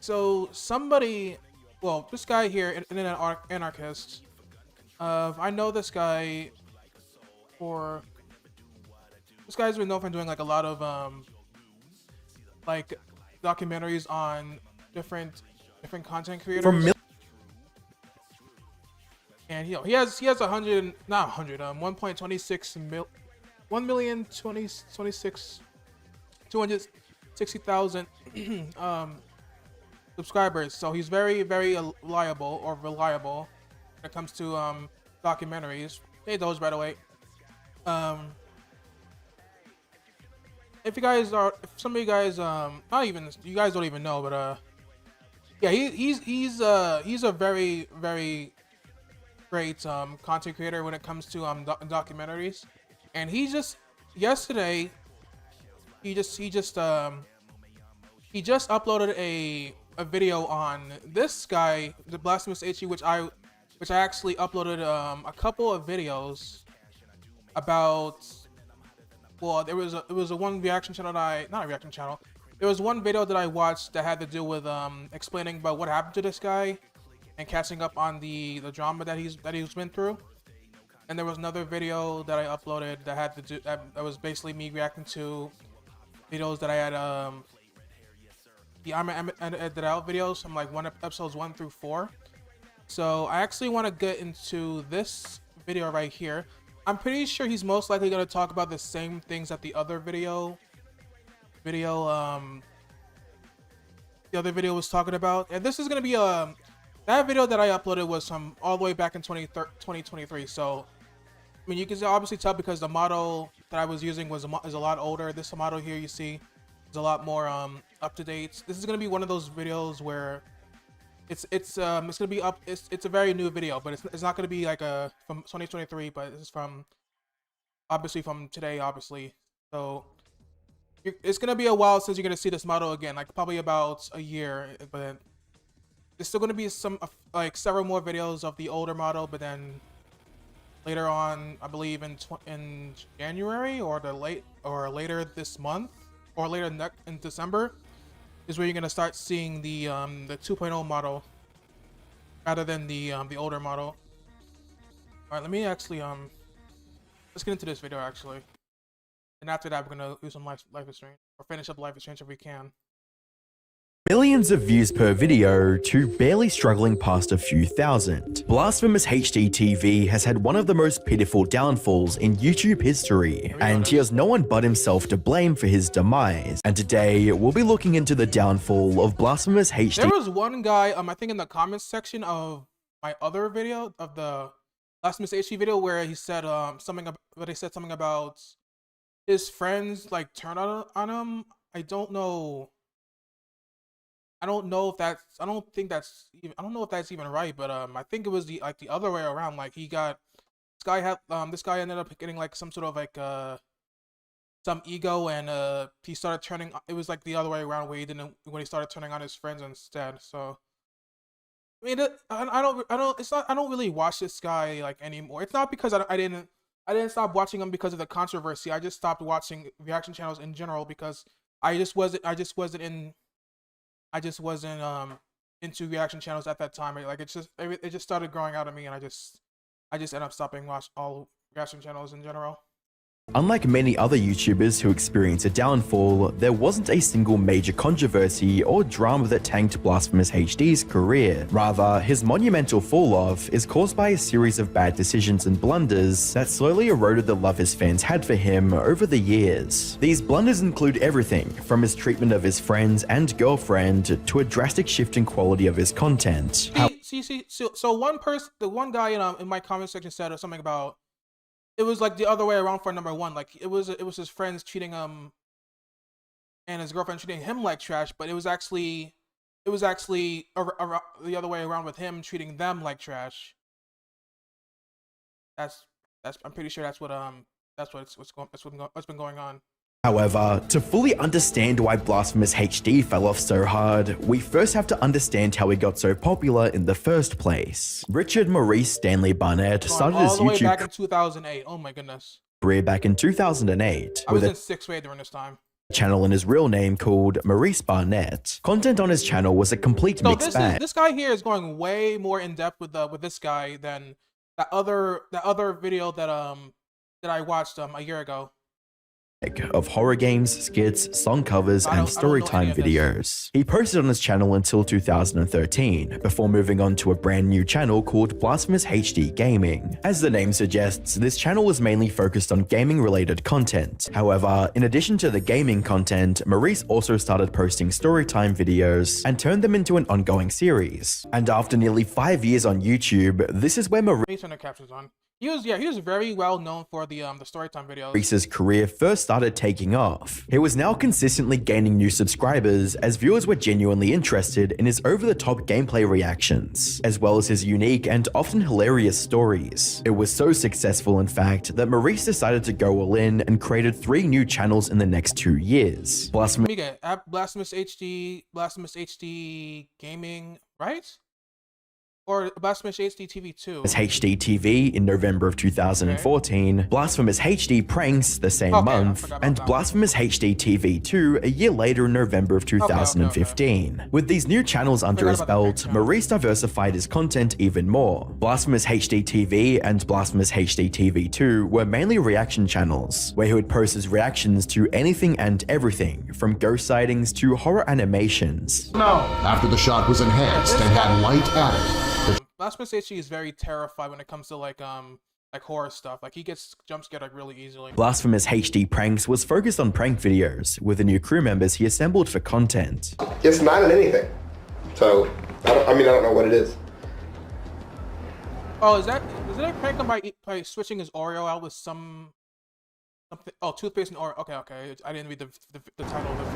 So somebody, well, this guy here, an anarchist. I know this guy for. This guy's been known for doing like a lot of like documentaries on different content creators. And he has 100, not 100, 1.26 mil, 260,000 subscribers. So he's very reliable when it comes to documentaries. Hey, those by the way. If some of you guys not even you guys don't even know, but yeah, he's a very great content creator when it comes to documentaries. And he just yesterday he just uploaded a video on this guy, the Blastphamoushd, which I actually uploaded a couple of videos about. Well, there was a one reaction channel that not a reaction channel. There was one video that I watched that had to do with explaining about what happened to this guy and catching up on the drama that he's been through. And there was another video that I uploaded that had to do that was basically me reacting to videos that I had the I'm edited out videos from like episodes 1 through 4. So I actually want to get into this video right here. I'm pretty sure he's most likely going to talk about the same things that the other video was talking about. And this is going to be that video that I uploaded was from all the way back in 2023. So I mean, you can obviously tell because the model that I was using is a lot older. This model here you see is a lot more up to date. This is going to be one of those videos where it's gonna be up. It's a very new video, but it's not gonna be like from 2023, but this is obviously from today, obviously. So it's gonna be a while since you're gonna see this model again, like probably about a year. But there's still gonna be some like several more videos of the older model, but then later on, I believe in January or later this month or later in December, is where you're gonna start seeing the 2.0 model rather than the older model. All right, let me actually let's get into this video actually, and after that we're gonna do some life is strange or finish up life is strange if we can. Millions of views per video to barely struggling past a few thousand. Blastphamoushd TV has had one of the most pitiful downfalls in YouTube history, and he has no one but himself to blame for his demise. And today, we'll be looking into the downfall of Blastphamoushd. There was one guy, I think in the comments section of my other video, of the Blastphamoushd video, where he said something about his friends like turned on him. I don't know if that's I don't know if that's even right, but I think it was the other way around. Like this guy ended up getting like some sort of like some ego, and he started turning. It was like the other way around, where when he started turning on his friends instead. So I mean, I don't really watch this guy like anymore. It's not because I didn't stop watching him because of the controversy. I just stopped watching reaction channels in general because I just wasn't into reaction channels at that time. Like it just started growing out of me, and I just ended up stopping watch all reaction channels in general. Unlike many other YouTubers who experience a downfall, there wasn't a single major controversy or drama that tanked Blastphamoush's career. Rather, his monumental fall-off is caused by a series of bad decisions and blunders that slowly eroded the love his fans had for him over the years. These blunders include everything from his treatment of his friends and girlfriend to a drastic shift in quality of his content. So one guy in my comment section said something about it was like the other way around for number one. Like it was his friends cheating and his girlfriend treating him like trash, but it was actually the other way around with him treating them like trash. I'm pretty sure that's what's been going on. However, to fully understand why Blastphamoushd fell off so hard, we first have to understand how he got so popular in the first place. Richard Maurice Stanley Barnett started his all the way back YouTube in 2008. Oh my goodness. career back in 2008. I was in 6th grade during this time. channel in his real name called Maurice Barnett. Content on his channel was a complete mixed bag. This guy here is going way more in depth with this guy than that other video that I watched a year ago. Of horror games, skits, song covers, and storytime videos. He posted on his channel until 2013, before moving on to a brand new channel called Blastphamoushd Gaming. As the name suggests, this channel was mainly focused on gaming-related content. However, in addition to the gaming content, Maurice also started posting storytime videos and turned them into an ongoing series. And after nearly 5 years on YouTube, this is where Maurice turn the captions on. He was very well known for the storytime videos. Maurice's career first started taking off. He was now consistently gaining new subscribers as viewers were genuinely interested in his over-the-top gameplay reactions, as well as his unique and often hilarious stories. It was so successful, in fact, that Maurice decided to go all in and created 3 new channels in the next 2 years. Blastphamoushd, Blastphamoushd Gaming, right? Or Blastphamoushd TV 2. HD TV in November of 2014, Blastphamoushd Pranks the same month, and Blastphamoushd TV 2 a year later in November of 2015. With these new channels under his belt, Maurice diversified his content even more. Blastphamoushd TV and Blastphamoushd TV 2 were mainly reaction channels, where he would post his reactions to anything and everything, from ghost sightings to horror animations. After the shot was enhanced and had light added, Blastphamoushd is very terrified when it comes to like horror stuff. Like he gets jump scared like really easily. Blastphamoushd Pranks was focused on prank videos with the new crew members he assembled for content. It's not in anything, so I don't know what it is. Oh, is it a prank him by switching his Oreo out with something? Oh, toothpaste and Oreo. Okay. I didn't read the title of it.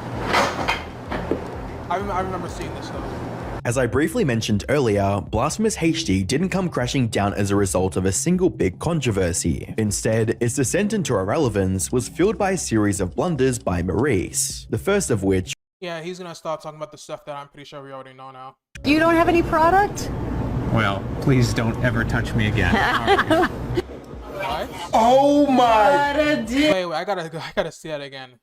I remember seeing this though. As I briefly mentioned earlier, Blastphamoushd didn't come crashing down as a result of a single big controversy. Instead, its descent into irrelevance was fueled by a series of blunders by Maurice, the first of which... Yeah, he's gonna start talking about the stuff that I'm pretty sure we already know now. You don't have any product? Well, please don't ever touch me again. What? Oh my! Wait, I gotta see that again.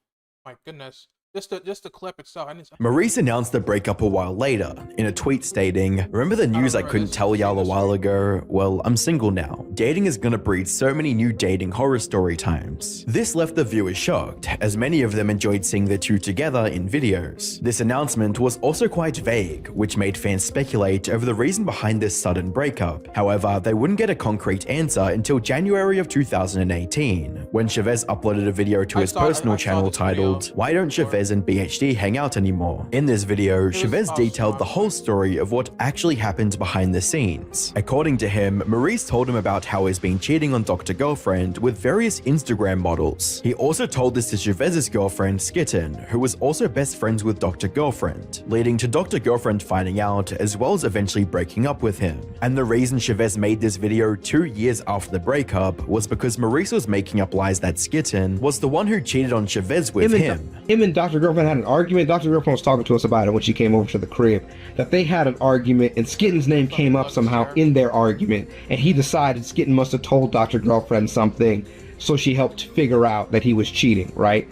My goodness. Just the clip itself. Maurice announced the breakup a while later, in a tweet stating, "Remember the news I couldn't tell y'all a while ago? Well, I'm single now. Dating is gonna breed so many new dating horror story times." This left the viewers shocked, as many of them enjoyed seeing the two together in videos. This announcement was also quite vague, which made fans speculate over the reason behind this sudden breakup. However, they wouldn't get a concrete answer until January of 2018, when Chavez uploaded a video to his personal channel titled, "Why Don't Chavez and BHD hang out anymore?" In this video, Chavez detailed the whole story of what actually happened behind the scenes. According to him, Maurice told him about how he's been cheating on Dr. Girlfriend with various Instagram models. He also told this to Chavez's girlfriend, Skitten, who was also best friends with Dr. Girlfriend, leading to Dr. Girlfriend finding out, as well as eventually breaking up with him. And the reason Chavez made this video 2 years after the breakup was because Maurice was making up lies that Skitten was the one who cheated on Chavez with him. Him and Dr. Girlfriend had an argument. Dr. Girlfriend was talking to us about it when she came over to the crib, that they had an argument and Skitten's name came up somehow in their argument, and he decided Skitten must have told Dr. Girlfriend something, so she helped figure out that he was cheating, right?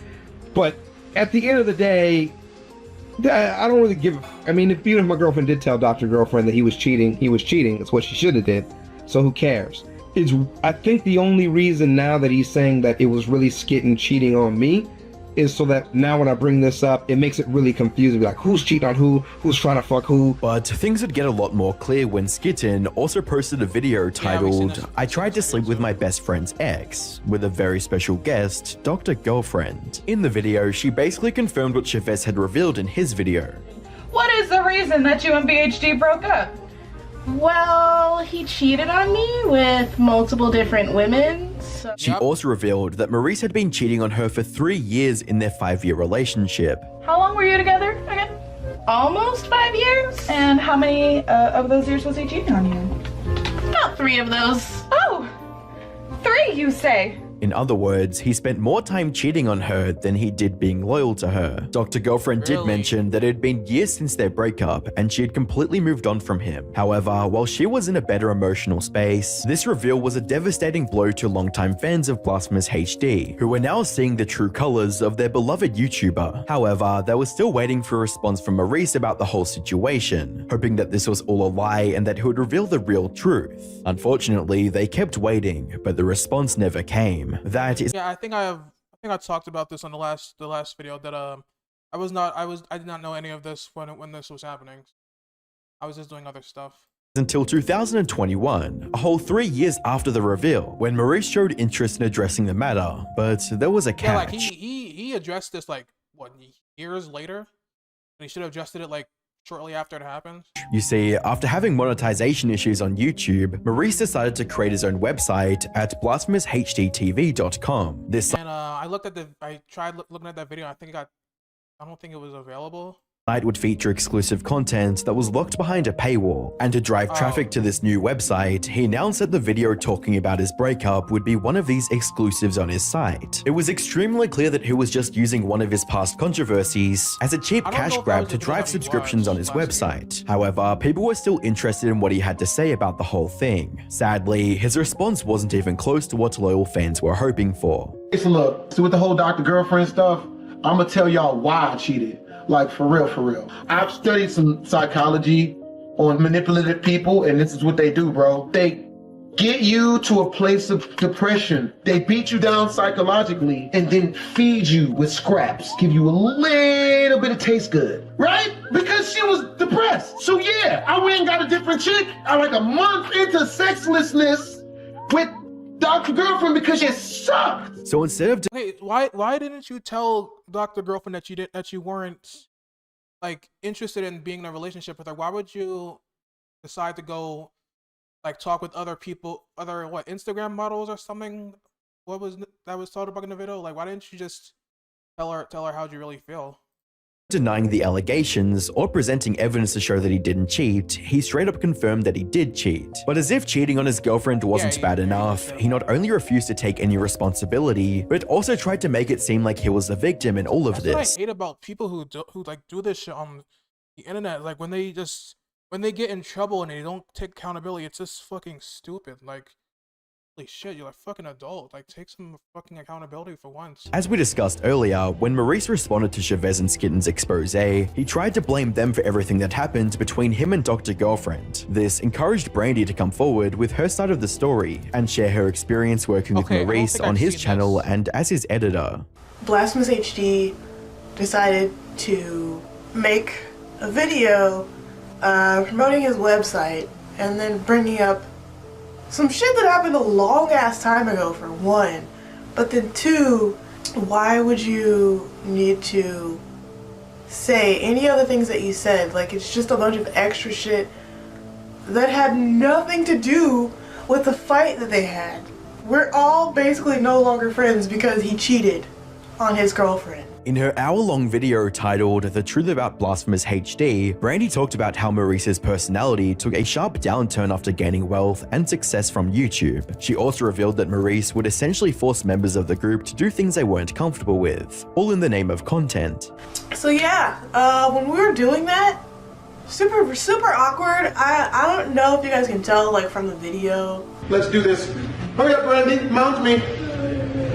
But at the end of the day, I don't really give, even if my girlfriend did tell Dr. Girlfriend that he was cheating. It's what she should have did, so who cares? I think the only reason now that he's saying that it was really Skitten cheating on me is so that now when I bring this up, it makes it really confusing. Like, who's cheating on who? Who's trying to fuck who? But things would get a lot more clear when Skitten also posted a video titled, "I tried to sleep with my best friend's ex," with a very special guest, Dr. Girlfriend. In the video, she basically confirmed what Chavez had revealed in his video. What is the reason that you and BHD broke up? Well, he cheated on me with multiple different women. So. She also revealed that Maurice had been cheating on her for 3 years in their 5-year relationship. How long were you together again? Almost 5 years. And how many of those years was he cheating on you? About 3 of those. Oh, 3 you say? In other words, he spent more time cheating on her than he did being loyal to her. Dr. Girlfriend did mention that it had been years since their breakup and she had completely moved on from him. However, while she was in a better emotional space, this reveal was a devastating blow to longtime fans of Blastphamoushd HD, who were now seeing the true colors of their beloved YouTuber. However, they were still waiting for a response from Maurice about the whole situation, hoping that this was all a lie and that he would reveal the real truth. Unfortunately, they kept waiting, but the response never came. That is— Yeah, I think I talked about this on the last video that I did not know any of this when this was happening. I was just doing other stuff. Until 2021, a whole 3 years after the reveal, when Maurice showed interest in addressing the matter, but there was a catch. Yeah, like he addressed this like what, years later, and he should have addressed it like shortly after it happened. You see, after having monetization issues on YouTube, Maurice decided to create his own website at blastphamoushdtv.com. I tried looking at that video. I don't think it was available. Site would feature exclusive content that was locked behind a paywall, and to drive traffic to this new website, he announced that the video talking about his breakup would be one of these exclusives on his site. It was extremely clear that he was just using one of his past controversies as a cheap cash grab to drive subscriptions on his website. However, people were still interested in what he had to say about the whole thing. Sadly, his response wasn't even close to what loyal fans were hoping for. So look, so with the whole Dr. Girlfriend stuff, I'm gonna tell y'all why I cheated. Like, for real, for real. I've studied some psychology on manipulative people, and this is what they do, bro. They get you to a place of depression. They beat you down psychologically and then feed you with scraps, give you a little bit of taste good, right? Because she was depressed. So yeah, I went and got a different chick. I'm like a month into sexlessness with Dr. Girlfriend because you sucked. So instead of— Wait, why didn't you tell Dr. Girlfriend that you weren't like interested in being in a relationship with her? Why would you decide to go like talk with other people, other Instagram models or something? What was that was talked about in the video? Like, why didn't you just tell her how'd you really feel? Denying the allegations or presenting evidence to show that he didn't cheat, he straight up confirmed that he did cheat. But as if cheating on his girlfriend wasn't bad enough, he not only refused to take any responsibility, but also tried to make it seem like he was the victim in all of this. What I hate about people who do this shit on the internet, like when they get in trouble and they don't take accountability, it's just fucking stupid. Like, holy shit, you're a fucking adult. Like, take some fucking accountability for once. As we discussed earlier, when Maurice responded to Chavez and Skitten's expose, he tried to blame them for everything that happened between him and Dr. Girlfriend. This encouraged Brandy to come forward with her side of the story and share her experience working with Maurice on his channel and as his editor. Blastphamoushd HD decided to make a video promoting his website and then bringing up some shit that happened a long ass time ago, for one. But then two, why would you need to say any other things that you said? Like, it's just a bunch of extra shit that had nothing to do with the fight that they had. We're all basically no longer friends because he cheated on his girlfriend. In her hour-long video titled The Truth About Blastphamoushd HD, Brandy talked about how Maurice's personality took a sharp downturn after gaining wealth and success from YouTube. She also revealed that Maurice would essentially force members of the group to do things they weren't comfortable with, all in the name of content. So yeah, when we were doing that, super awkward. I don't know if you guys can tell, like, from the video. Let's do this. Hurry up, Brandy, mount me.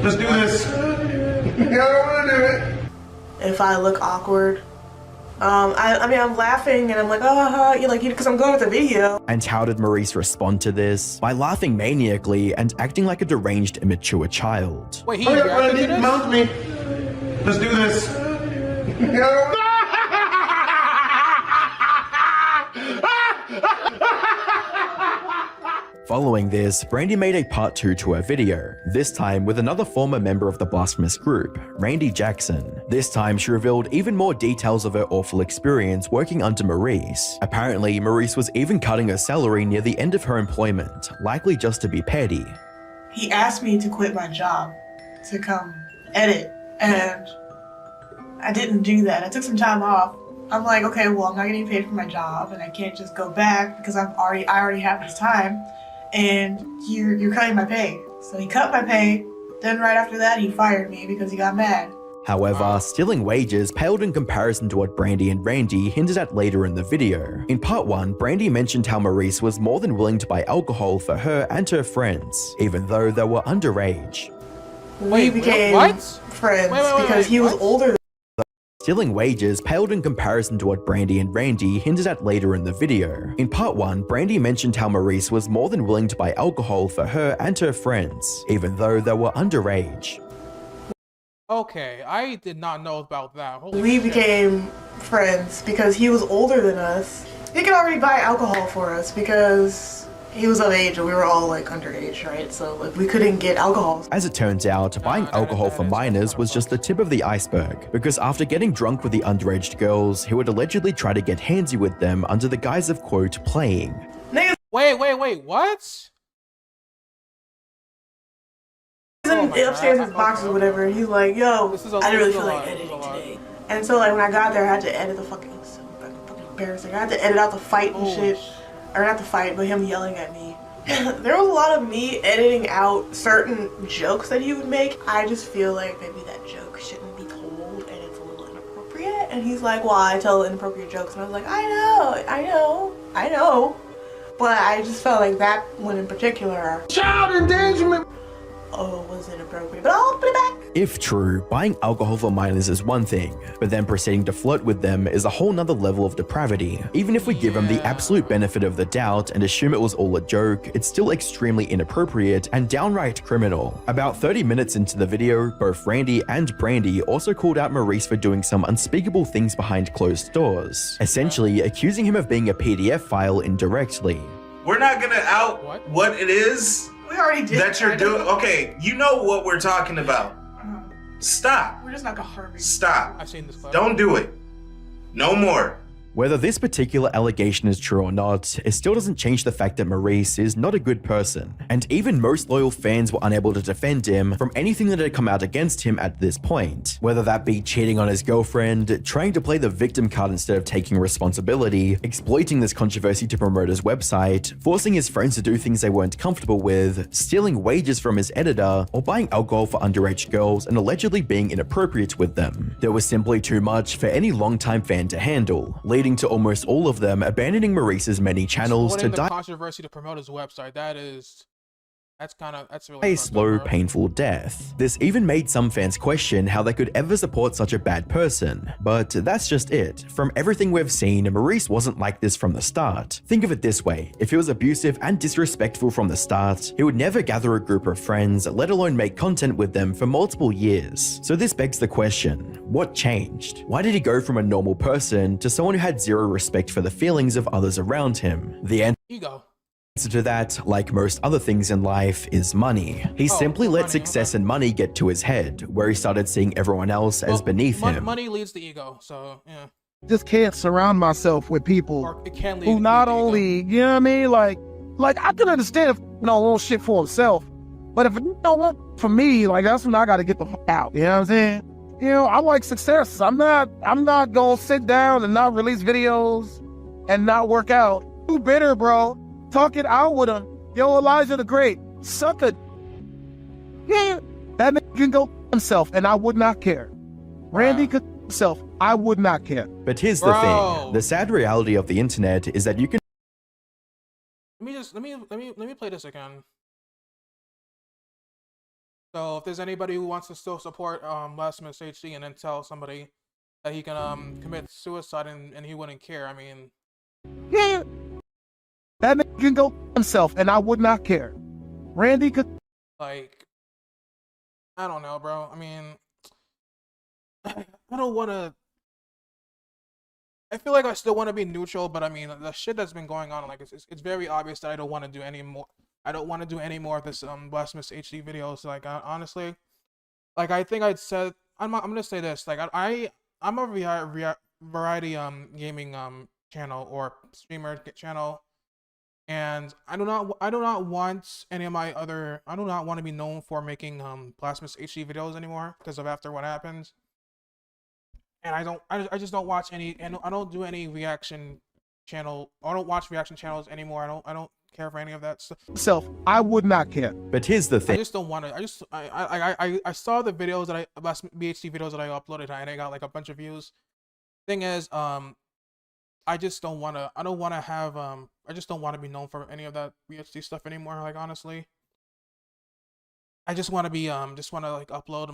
Let's do this. I don't want to do it. If I look awkward, I mean, I'm laughing and I'm like, oh, you like, because I'm going with the video. And how did Maurice respond to this? By laughing maniacally and acting like a deranged, immature child. Wait, hurry up, Brandy, mount me. Let's do this. Following this, Brandy made a part 2 to her video, this time with another former member of the Blastphamoushd group, Randy Jackson. This time she revealed even more details of her awful experience working under Maurice. Apparently, Maurice was even cutting her salary near the end of her employment, likely just to be petty. He asked me to quit my job to come edit, and I didn't do that. I took some time off. I'm like, okay, well, I'm not getting paid for my job, and I can't just go back because I already have this time. And you're cutting my pay. So he cut my pay Then right after that, he fired me because he got mad. However, stealing wages paled in comparison to what Brandy and Randy hinted at later in the video. In part 1, Brandy mentioned how Maurice was more than willing to buy alcohol for her and her friends, even though they were underage. We became friends because he was older than Stealing wages paled in comparison to what Brandy and Randy hinted at later in the video. In part 1, Brandy mentioned how Maurice was more than willing to buy alcohol for her and her friends, even though they were underage. Okay, I did not know about that. We became friends because he was older than us. He could already buy alcohol for us because he was of age and we were all like underage, right? So like we couldn't get alcohol. As it turns out, buying alcohol for minors was just the tip of the iceberg, because after getting drunk with the underage girls, he would allegedly try to get handsy with them under the guise of, quote, playing. Wait, what? He's upstairs in his box or whatever, and he's like, yo, I didn't really feel like editing today. And so like when I got there, I had to edit the fucking embarrassing. I had to edit out the fight and shit. Or not the fight, but him yelling at me. There was a lot of me editing out certain jokes that he would make. I just feel like maybe that joke shouldn't be told and it's a little inappropriate. And he's like, well, I tell inappropriate jokes. And I was like, I know. But I just felt like that one in particular. Child endangerment! Was inappropriate, but I'll put it back. If true, buying alcohol for minors is one thing, but then proceeding to flirt with them is a whole nother level of depravity. Even if we give him the absolute benefit of the doubt and assume it was all a joke, it's still extremely inappropriate and downright criminal. About 30 minutes into the video, both Randy and Brandy also called out Maurice for doing some unspeakable things behind closed doors, essentially accusing him of being a PDF file indirectly. We're not gonna out what it is. We already did. That you're doing. Okay, you know what we're talking about. Stop. We're just not gonna hurt me. Stop. I've seen this clip. Don't do it. No more. Whether this particular allegation is true or not, it still doesn't change the fact that Maurice is not a good person, and even most loyal fans were unable to defend him from anything that had come out against him at this point. Whether that be cheating on his girlfriend, trying to play the victim card instead of taking responsibility, exploiting this controversy to promote his website, forcing his friends to do things they weren't comfortable with, stealing wages from his editor, or buying alcohol for underage girls and allegedly being inappropriate with them. There was simply too much for any longtime fan to handle, leading to almost all of them abandoning Maurice's many channels to die controversy to promote his website. That's really a slow, painful death. This even made some fans question how they could ever support such a bad person. But that's just it. From everything we've seen, Maurice wasn't like this from the start. Think of it this way: if he was abusive and disrespectful from the start, he would never gather a group of friends, let alone make content with them for multiple years. So this begs the question, what changed? Why did he go from a normal person to someone who had zero respect for the feelings of others around him? The ego. Answer to that, like most other things in life, is money. He simply let success and money get to his head, where he started seeing everyone else as beneath him. Money leads the ego, so yeah. Just can't surround myself with people who not only, you know what I mean, like I can understand if little shit for himself, but if you know what, for me, like that's when I got to get the fuck out. You know what I'm saying? I like success. I'm not gonna sit down and not release videos and not work out. Too bitter, bro. Talk it out with him. Yo, Elijah the Great, suck it. Yeah, that nigga can go himself, and I would not care. Randy could himself, I would not care. But here's the thing: the sad reality of the internet is that you can. Let me play this again. So if there's anybody who wants to still support Blastphamoushd and then tell somebody that he can commit suicide and he wouldn't care, I mean. Yeah. That nigga can go himself, and I would not care. Randy could. Like, I don't know, bro. I mean, I don't want to. I feel like I still want to be neutral, but I mean, the shit that's been going on, like, it's very obvious that I don't want to do any more. I don't want to do any more of this Blastphamoushd videos. Like, honestly, like I think I'd said, I'm gonna say this. Like, I'm a variety gaming channel or streamer channel. And I do not want any of my other. I do not want to be known for making Blastphamoushd videos anymore because of after what happened. And I just don't watch any. And I don't do any reaction channel. I don't watch reaction channels anymore. I don't care for any of that stuff. Self, I would not care. But here's the I thing. just don't want to. I saw the videos that last BHD videos that I uploaded, and I got like a bunch of views. Thing is, I just don't want to. I don't want to have. I just don't want to be known for any of that BHD stuff anymore. Like honestly, I just want to be. Just want to like upload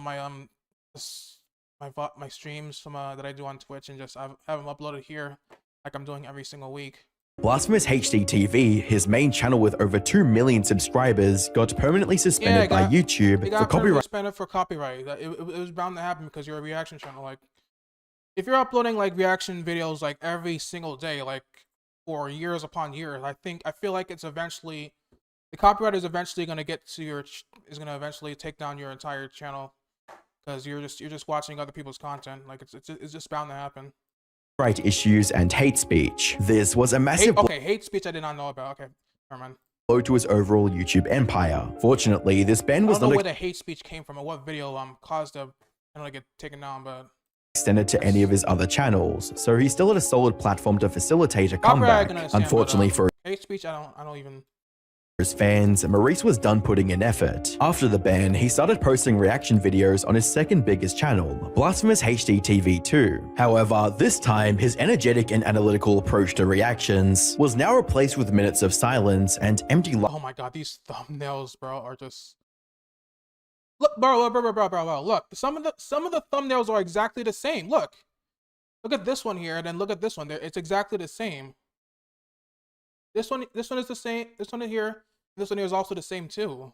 my streams from that I do on Twitch and just have them uploaded here, like I'm doing every single week. Blastphamoushd HD TV, his main channel with over 2 million subscribers, got permanently suspended by YouTube for copyright. Suspended for copyright. It was bound to happen because you're a reaction channel. Like, if you're uploading like reaction videos like every single day, like for years upon years, I feel like it's eventually the copyright is eventually going to get to is going to eventually take down your entire channel because you're just watching other people's content. Like it's just bound to happen. Right issues and hate speech. This was a massive hate speech I did not know about. Okay, never mind. blow to his overall YouTube empire. Fortunately, this ban was I don't know not where the hate speech came from or what video caused the channel to get taken down, but extended to any of his other channels, so he still had a solid platform to facilitate a comeback. Unfortunately for hate speech, I don't even. his fans, Maurice was done putting in effort. After the ban, he started posting reaction videos on his second biggest channel, Blastphamoushd TV 2. However, this time, his energetic and analytical approach to reactions was now replaced with minutes of silence and empty Oh my god, these thumbnails, bro, are just... Look, bro, look. Some of the thumbnails are exactly the same. Look at this one here, and then look at this one. It's exactly the same. This one is the same. This one here. This one here is also the same too.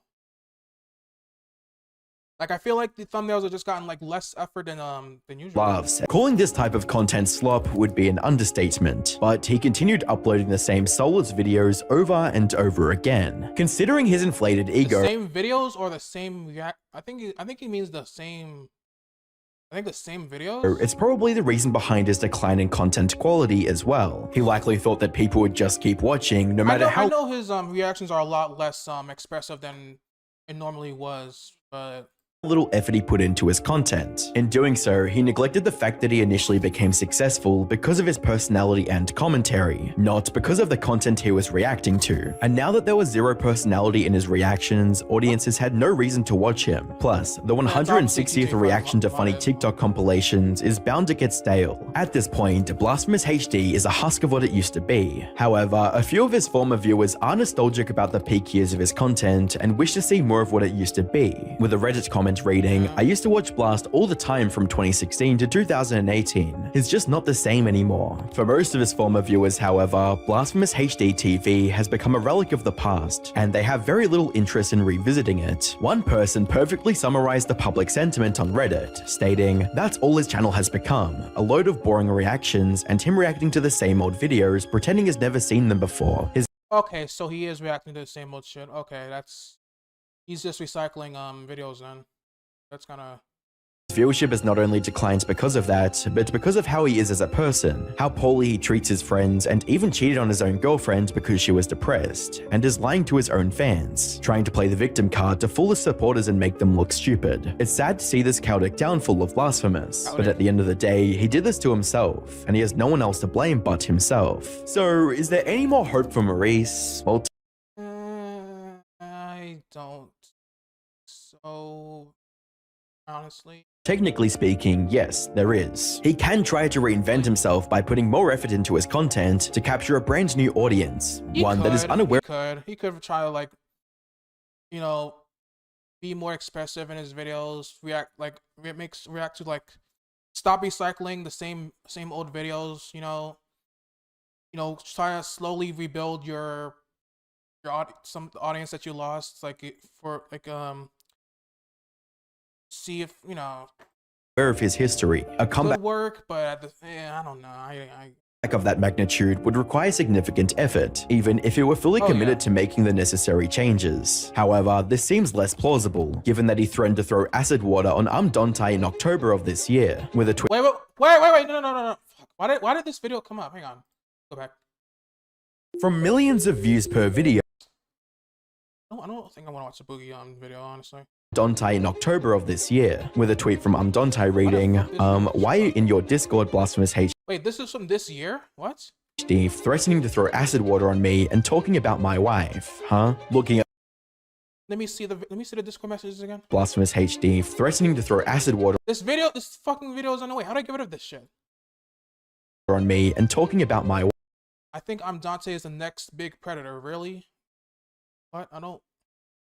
Like I feel like the thumbnails have just gotten like less effort than usual. Loves. Calling this type of content slop would be an understatement, but he continued uploading the same soulless videos over and over again. Considering his inflated ego, the same videos or the same I think he means the same. I think the same videos? It's probably the reason behind his decline in content quality as well. He likely thought that people would just keep watching no matter how— I know his reactions are a lot less expressive than it normally was, but little effort he put into his content. In doing so, he neglected the fact that he initially became successful because of his personality and commentary, not because of the content he was reacting to. And now that there was zero personality in his reactions, audiences had no reason to watch him. Plus, the 160th reaction to funny TikTok compilations is bound to get stale. At this point, Blastphamoushd is a husk of what it used to be. However, a few of his former viewers are nostalgic about the peak years of his content and wish to see more of what it used to be. With a Reddit comment reading, "I used to watch Blast all the time from 2016 to 2018. It's just not the same anymore." For most of his former viewers, however, Blastphamoushd TV has become a relic of the past, and they have very little interest in revisiting it. One person perfectly summarized the public sentiment on Reddit, stating, "That's all his channel has become, a load of boring reactions and him reacting to the same old videos, pretending he's never seen them before." Okay, so he is reacting to the same old shit. Okay, he's just recycling videos then. That's kind of... His viewership has not only declined because of that, but because of how he is as a person, how poorly he treats his friends, and even cheated on his own girlfriend because she was depressed, and is lying to his own fans, trying to play the victim card to fool his supporters and make them look stupid. It's sad to see this chaotic downfall of Blasphemous, but at the end of the day, he did this to himself, and he has no one else to blame but himself. So, is there any more hope for Maurice? Well, I don't. So... honestly, technically speaking, yes, there is. He can try to reinvent himself by putting more effort into his content to capture a brand new audience, that is unaware. He could try to, like, you know, be more expressive in his videos, react to, like, stop recycling the same old videos, you know, try to slowly rebuild your audience that you lost, see if, aware of his history. A comeback could work, but I don't know. of that magnitude would require significant effort, even if he were fully committed to making the necessary changes. However, this seems less plausible, given that he threatened to throw acid water on Dante in October of this year, with a tweet. Wait, no. Fuck. Why did this video come up? Hang on. Go back. From millions of views per video. I don't think I want to watch the Boogie video, honestly. Dante in October of this year, with a tweet from Dante reading, "Why are you in your Discord, Blastphamoushd?" Wait, this is from this year? What? HD threatening to throw acid water on me and talking about my wife, huh? Looking at Let me see the Discord messages again. Blasphemous HD threatening to throw acid water This fucking video is on the way. How do I get rid of this shit? on me and talking about my I think I'm Dante is the next big predator. Really? What? I don't.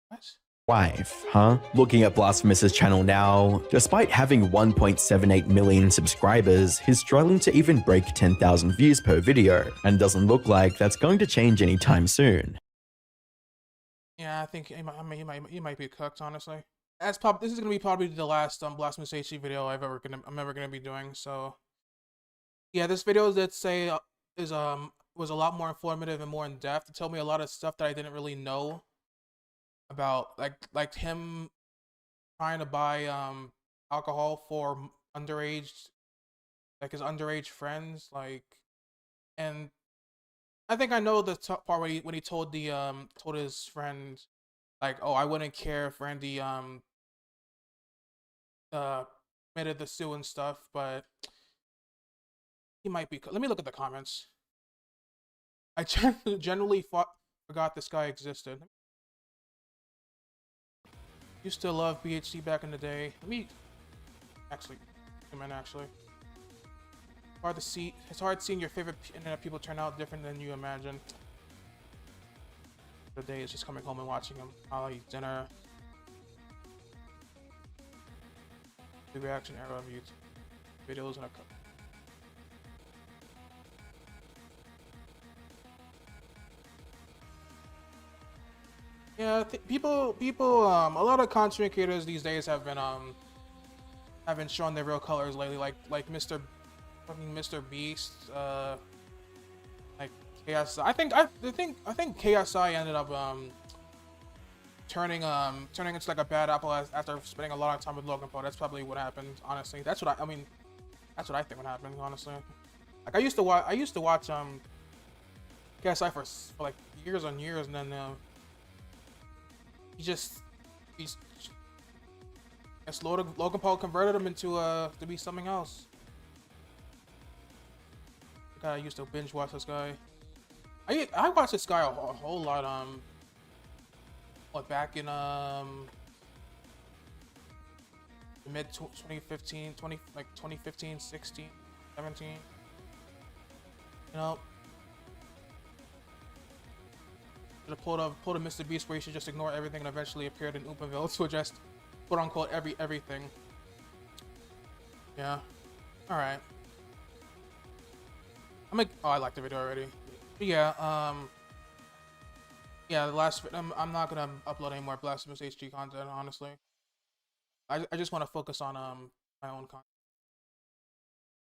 What? wife, huh? Looking at Blasphemous's channel now, despite having 1.78 million subscribers, he's struggling to even break 10,000 views per video, and doesn't look like that's going to change anytime soon. Yeah, I think he might be cooked, honestly. This is gonna be probably the last Blasphemous HD video I'm ever gonna be doing. So yeah, this video let's say was a lot more informative and more in depth. It told me a lot of stuff that I didn't really know about, like him trying to buy alcohol for underage, like his underage friends, like, and I think I know the part when he told told his friend, like, oh, I wouldn't care if Randy committed the sue and stuff, but he might be. Let me look at the comments. I generally forgot this guy existed. Used to love BHD back in the day. Let me actually come in. Actually, hard to see. It's hard seeing your favorite internet people turn out different than you imagine. The day is just coming home and watching him. I'll eat dinner. The reaction era of YouTube videos in a cup. Yeah, people, a lot of content creators these days have been showing their real colors lately, like Mr. Beast, like KSI. I think KSI ended up turning into like a bad apple after spending a lot of time with Logan Paul. That's probably what happened, honestly. That's what I mean. That's what I think would happen, honestly. Like I used to watch KSI for like years on years, and then Logan Paul converted him into to be something else. God, I used to binge watch this guy. I watched this guy a whole lot. Back in mid 2015, 2015, 16, 17. You know. Should have pulled a Mr. Beast where you should just ignore everything and eventually appeared in Oopaville to address quote unquote everything. Yeah. Alright. Oh, I liked the video already. But yeah, yeah, the last I'm not gonna upload any more Blasphemous HD content, honestly. I just want to focus on my own content.